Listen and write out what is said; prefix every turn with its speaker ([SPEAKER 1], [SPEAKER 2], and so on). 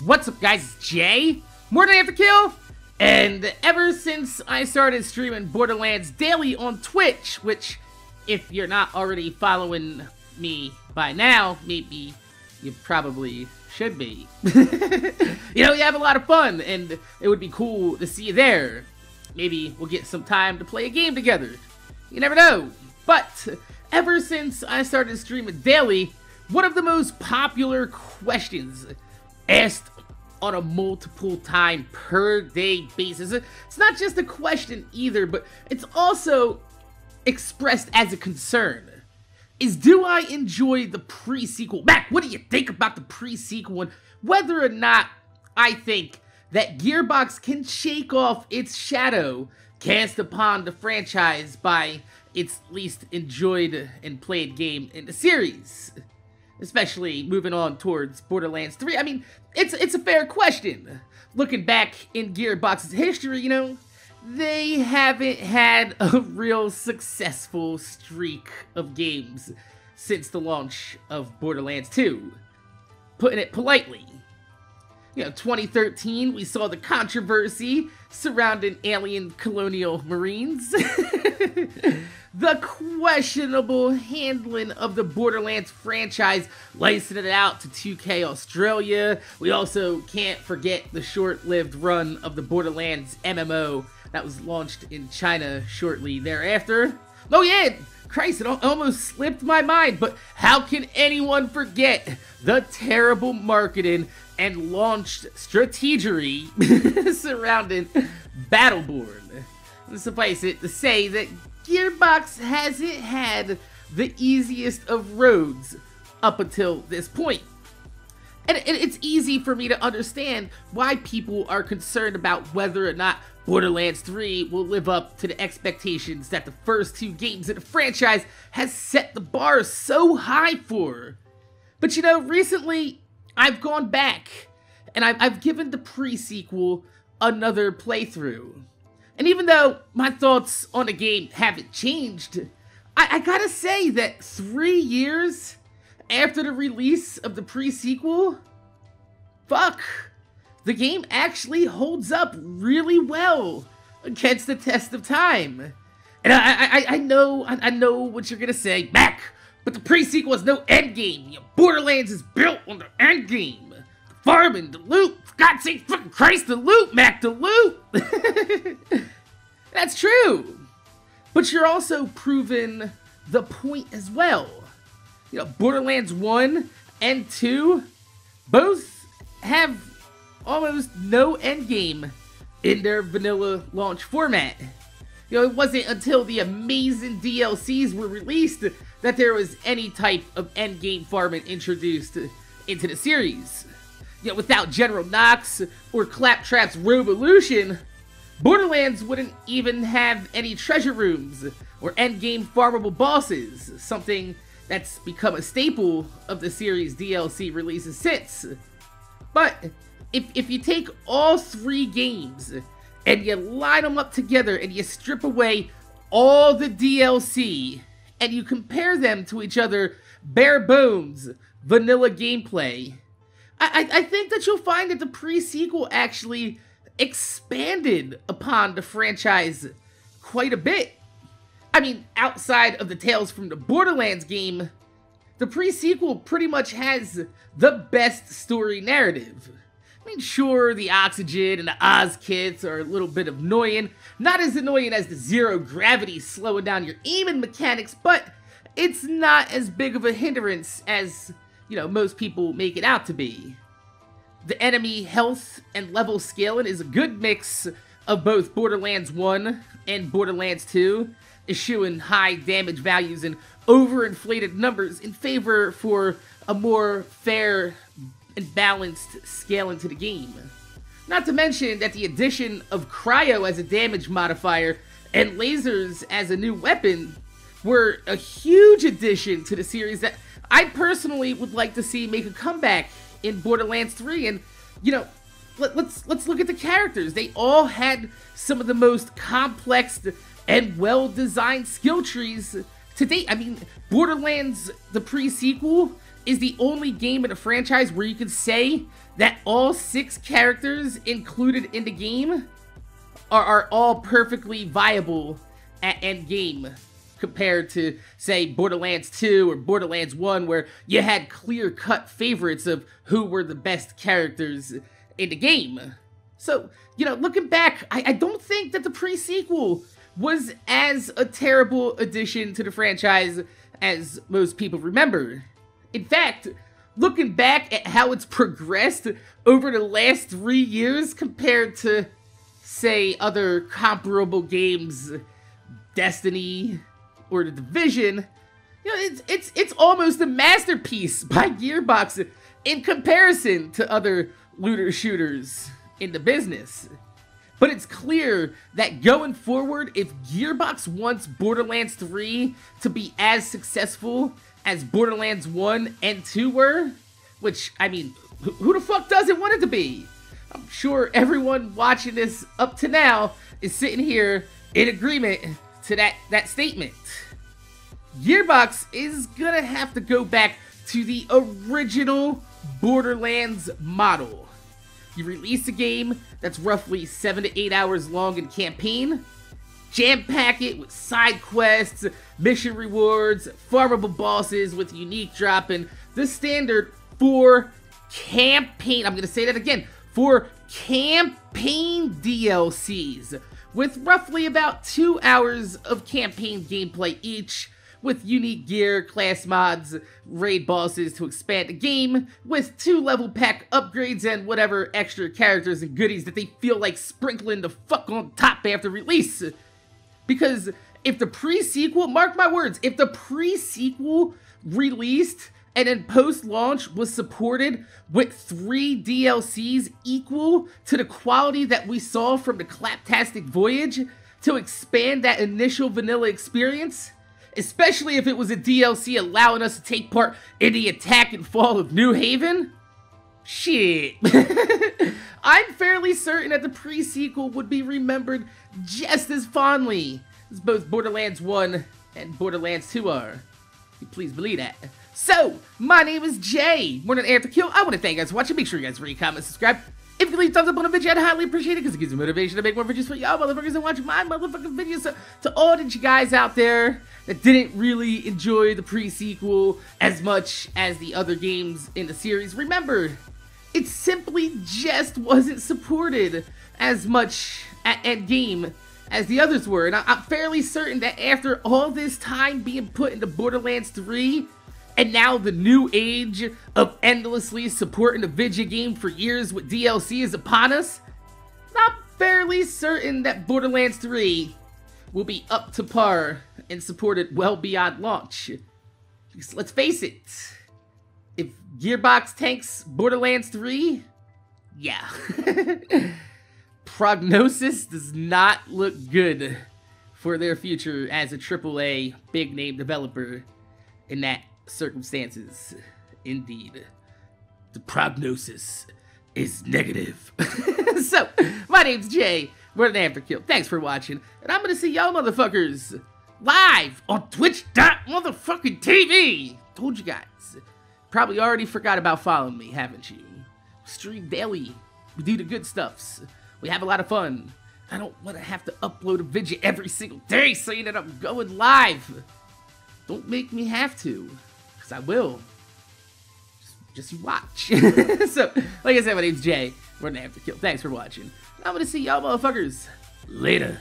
[SPEAKER 1] What's up, guys? It's Jay, MorninAfterKill, and ever since I started streaming Borderlands daily on Twitch, which, if you're not already following me by now, maybe you probably should be. You know, you have a lot of fun, and it would be cool to see you there. Maybe we'll get some time to play a game together. You never know. But ever since I started streaming daily, one of the most popular questions asked on a multiple time per day basis, it's not just a question either, but it's also expressed as a concern, is do I enjoy the pre-sequel? Mac, what do you think about the pre-sequel and whether or not I think that Gearbox can shake off its shadow cast upon the franchise by its least enjoyed and played game in the series? Especially moving on towards Borderlands 3. I mean, it's a fair question. Looking back in Gearbox's history, you know, they haven't had a real successful streak of games since the launch of Borderlands 2. Putting it politely. You know, 2013, we saw the controversy surrounding alien colonial marines. The questionable handling of the Borderlands franchise, licensing it out to 2K Australia. We also can't forget the short-lived run of the Borderlands MMO that was launched in China shortly thereafter. Oh yeah, Christ, it almost slipped my mind, but how can anyone forget the terrible marketing and launched strategery surrounding Battleborn? Suffice it to say that Gearbox hasn't had the easiest of roads up until this point. And it's easy for me to understand why people are concerned about whether or not Borderlands 3 will live up to the expectations that the first two games in the franchise has set the bar so high for. But you know, recently I've gone back and I've given the pre-sequel another playthrough. And even though my thoughts on the game haven't changed, I gotta say that 3 years after the release of the pre-sequel, fuck, the game actually holds up really well against the test of time. And I know what you're gonna say, Mac, but the pre-sequel has no endgame. You know, Borderlands is built on the endgame. The farming, the loot, for God's sake, fucking Christ, the loot, Mac, the loot! That's true, but you're also proving the point as well. You know, Borderlands 1 and 2 both have almost no endgame in their vanilla launch format. You know, it wasn't until the amazing DLCs were released that there was any type of endgame farming introduced into the series. You know, without General Knox or Claptrap's Revolution, Borderlands wouldn't even have any treasure rooms or endgame farmable bosses, something that's become a staple of the series' DLC releases since. But if you take all three games and you line them up together and you strip away all the DLC and you compare them to each other, bare bones, vanilla gameplay, I think that you'll find that the pre-sequel actually expanded upon the franchise quite a bit. I mean, outside of the Tales from the Borderlands game, the pre-sequel pretty much has the best story narrative. I mean, sure, the Oxygen and the Oz kits are a little bit annoying. Not as annoying as the zero gravity slowing down your aiming mechanics, but it's not as big of a hindrance as, you know, most people make it out to be. The enemy health and level scaling is a good mix of both Borderlands 1 and Borderlands 2, eschewing high damage values and overinflated numbers in favor for a more fair and balanced scaling to the game. Not to mention that the addition of cryo as a damage modifier and lasers as a new weapon were a huge addition to the series that I personally would like to see make a comeback in Borderlands 3. And, you know, let's look at the characters. They all had some of the most complex and well-designed skill trees to date. I mean, Borderlands, the pre-sequel, is the only game in a franchise where you can say that all 6 characters included in the game are all perfectly viable at endgame, compared to, say, Borderlands 2 or Borderlands 1, where you had clear-cut favorites of who were the best characters in the game. So, you know, looking back, I don't think that the pre-sequel was as a terrible addition to the franchise as most people remember. In fact, looking back at how it's progressed over the last 3 years compared to, say, other comparable games, Destiny or The Division, you know, it's almost a masterpiece by Gearbox in comparison to other looter shooters in the business. But it's clear that going forward, if Gearbox wants Borderlands 3 to be as successful as Borderlands 1 and 2 were, which, I mean, who the fuck doesn't want it to be? I'm sure everyone watching this up to now is sitting here in agreement to that statement. Gearbox is gonna have to go back to the original Borderlands model. You release a game that's roughly 7 to 8 hours long in campaign, jam-pack it with side quests, mission rewards, farmable bosses with unique drop, and the standard for campaign, I'm gonna say that again, for campaign DLCs, with roughly about 2 hours of campaign gameplay each, with unique gear, class mods, raid bosses to expand the game, with 2 level pack upgrades and whatever extra characters and goodies that they feel like sprinkling the fuck on top after release. Because if the pre-sequel, mark my words, if the pre-sequel released and then post-launch was supported with 3 DLCs equal to the quality that we saw from the Claptastic Voyage to expand that initial vanilla experience, especially if it was a DLC allowing us to take part in the attack and fall of New Haven, shit. I'm fairly certain that the pre-sequel would be remembered just as fondly as both Borderlands 1 and Borderlands 2 are. Please believe that. So, my name is Jay, MorninAfterKill. I want to thank you guys for watching. Make sure you guys rate, comment, subscribe. If you can leave thumbs up on the video, I'd highly appreciate it because it gives me motivation to make more videos for y'all motherfuckers and watch my motherfucking videos. So, to all of you guys out there that didn't really enjoy the pre-sequel as much as the other games in the series, remember, it simply just wasn't supported as much at endgame as the others were. And I'm fairly certain that after all this time being put into Borderlands 3, and now the new age of endlessly supporting the video game for years with DLC is upon us, I'm fairly certain that Borderlands 3 will be up to par and supported well beyond launch. Because let's face it, if Gearbox tanks Borderlands 3, yeah. Prognosis does not look good for their future as a AAA big name developer in that circumstances. Indeed, the prognosis is negative. So, my name's Jay, MorninAfterKill. Thanks for watching, and I'm gonna see y'all motherfuckers live on Twitch.motherfucking-TV. Told you guys. Probably already forgot about following me, haven't you? Stream daily. We do the good stuffs. We have a lot of fun. I don't want to have to upload a video every single day saying that I'm going live. Don't make me have to, because I will. Just you watch. So, like I said, my name's Jay. MorninAfterKill. Thanks for watching. I'm going to see y'all motherfuckers later.